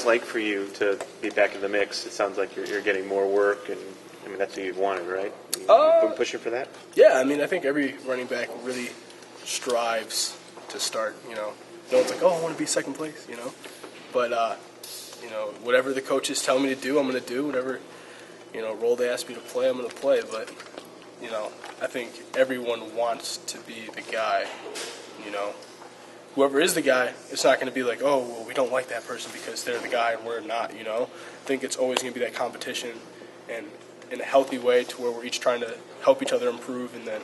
this like for you to be back in the mix? It sounds like you're getting more work, and I mean that's what you wanted, right? You've been pushing for that. Yeah, I mean I think every running back really strives to start. No one's like, oh, I want to be second place, But whatever the coaches tell me to do, I'm going to do. Whatever role they ask me to play, I'm going to play. But I think everyone wants to be the guy. Whoever is the guy, it's not going to be like, oh, well, we don't like that person because they're the guy and we're not. I think it's always going to be that competition, and in a healthy way to where we're each trying to help each other improve. And then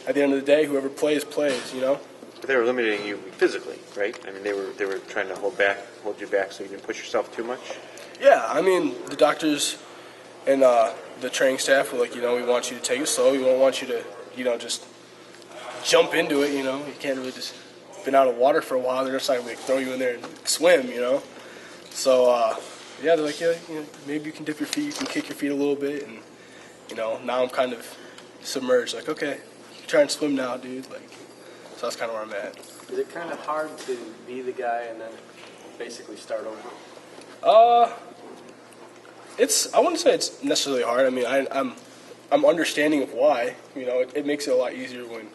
at the end of the day, whoever plays. But they were limiting you physically, right? I mean, they were trying to hold you back so you didn't push yourself too much. Yeah, I mean, the doctors and the training staff were like, we want you to take it slow. We don't want you to, just jump into it. You can't really just been out of water for a while. They're just not going to throw you in there and swim. So they're like, maybe you can dip your feet, you can kick your feet a little bit, and now I'm kind of submerged. Like, okay, try and swim now, dude. Like. So that's kind of where I'm at. Is it kind of hard to be the guy and then basically start over? I wouldn't say it's necessarily hard. I mean, I'm understanding of why. It makes it a lot easier when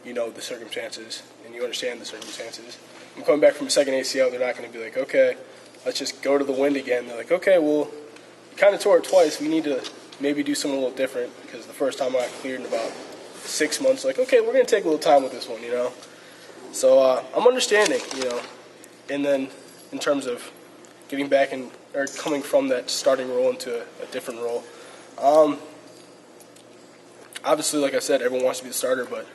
you know the circumstances and you understand the circumstances. I'm coming back from a second ACL. They're not going to be like, okay, let's just go to the wind again. They're like, okay, well, you kind of tore it twice. We need to maybe do something a little different because the first time I got cleared in about 6 months, like, okay, we're going to take a little time with this one, So I'm understanding, And then in terms of getting back or coming from that starting role into a different role, obviously, like I said, everyone wants to be the starter, but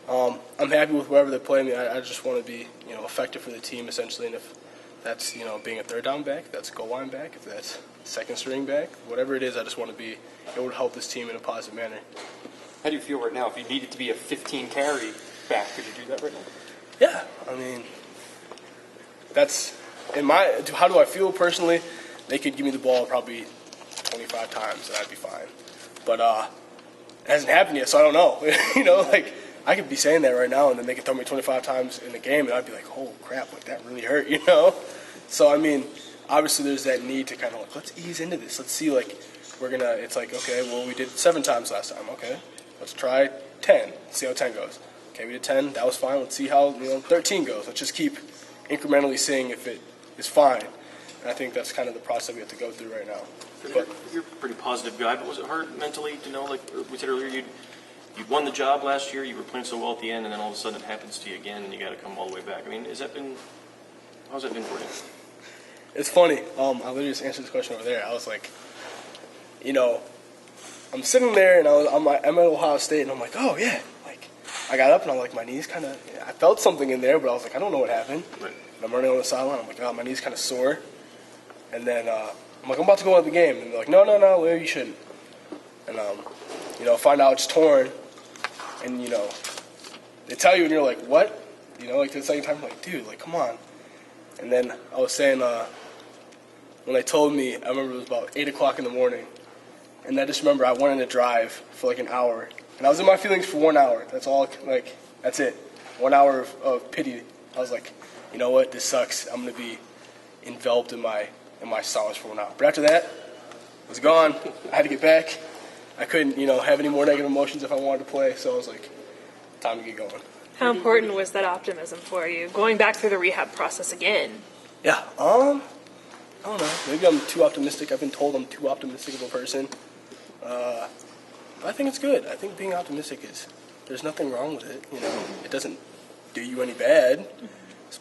I'm happy with whoever they play me. I just want to be, effective for the team, essentially. And if that's, being a third down back, that's goal line back, if that's second string back, whatever it is, I just want to be able to help this team in a positive manner. How do you feel right now? If you needed to be a 15-carry back, could you do that right now? Yeah, I mean, that's how do I feel personally? They could give me the ball probably 25 times and I'd be fine. But it hasn't happened yet, so I don't know. Like I could be saying that right now, and then they could throw me 25 times in the game, and I'd be like, oh crap, like that really hurt, So I mean, obviously there's that need to kind of like, let's ease into this. Let's see, like it's like, okay, well we did 7 times last time, okay. Let's try 10. See how 10 goes. Okay, we did 10. That was fine. Let's see how 13 goes. Let's just keep incrementally seeing if it is fine. And I think that's kind of the process we have to go through right now. But you're a pretty positive guy, but was it hard mentally to know, like we said earlier, you won the job last year, you were playing so well at the end, and then all of a sudden it happens to you again, and you got to come all the way back. I mean, how's that been for you? It's funny. I literally just answered this question over there. I was like, I'm sitting there, and I'm at Ohio State, and I'm like, oh, yeah. Like, I got up, and I'm like, my knees kind of, I felt something in there, but I was like, I don't know what happened. Right. And I'm running on the sideline. I'm like, oh, my knee's kind of sore. And then I'm like, I'm about to go into the game. And they're like, no, Larry, you shouldn't. And, find out it's torn. And, they tell you, and you're like, what? Like the second time, I'm like, dude, like, come on. And then I was saying, when they told me, I remember it was about 8 o'clock in the morning. And I just remember I went on a drive for like an hour. And I was in my feelings for 1 hour. That's all, like, that's it. 1 hour of pity. I was like, you know what, this sucks. I'm going to be enveloped in my sorrows for 1 hour. But after that, it was gone. I had to get back. I couldn't, have any more negative emotions if I wanted to play. So I was like, time to get going. How important was that optimism for you, going back through the rehab process again? Yeah, I don't know. Maybe I'm too optimistic. I've been told I'm too optimistic of a person. But I think it's good. I think being optimistic there's nothing wrong with it. It doesn't do you any bad.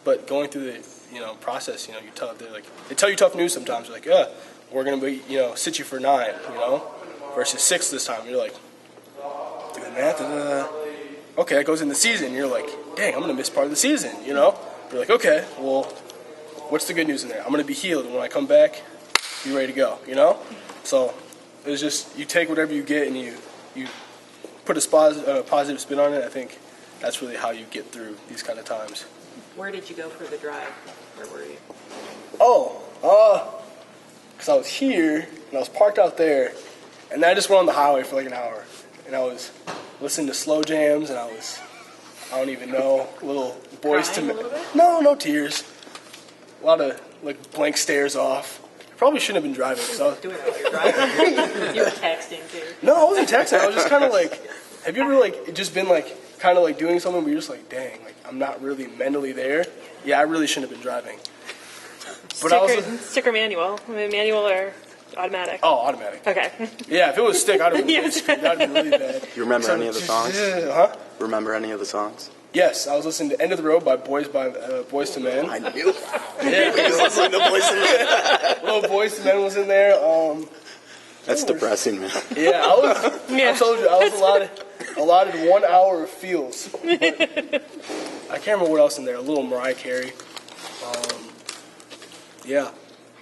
But going through the, process, they tell you tough news sometimes. They're like, yeah, we're going to be, sit you for 9, versus 6 this time. You're like, doing math, okay, it goes in the season. You're like, dang, I'm going to miss part of the season, You're like, okay, well, what's the good news in there? I'm going to be healed, and when I come back, be ready to go, So it's just, you take whatever you get and you put a positive spin on it. I think that's really how you get through these kind of times. Where did you go for the drive? Where were you? Because I was here, and I was parked out there, and then I just went on the highway for like an hour, and I was listening to slow jams, and I don't even know, little boys to me. No tears. A lot of like blank stares off. Probably shouldn't have been driving. So Doing it while you're driving. You were texting too. no, I wasn't texting. I was just kind of like, have you ever like just been like kind of like doing something where you're just like, dang, like I'm not really mentally there. Yeah, I really shouldn't have been driving. But I was Stick or manual? I mean, manual or automatic? automatic. Okay. Yeah, if it was stick, I'd have been really Yes. screwed. That'd been really bad. You remember any of the songs? Huh? Remember any of the songs? Yes, I was listening to "End of the Road" by Boys to Men. I knew. Yeah, He was listening to Boys and Men. little Boys to Men was in there. That's depressing, man. Yeah, I told you I was allotted 1 hour of feels. But I can't remember what else in there. A little Mariah Carey. Yeah,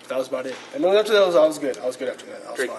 that was about it. And then after that, I was good. I was good after that. I was fine.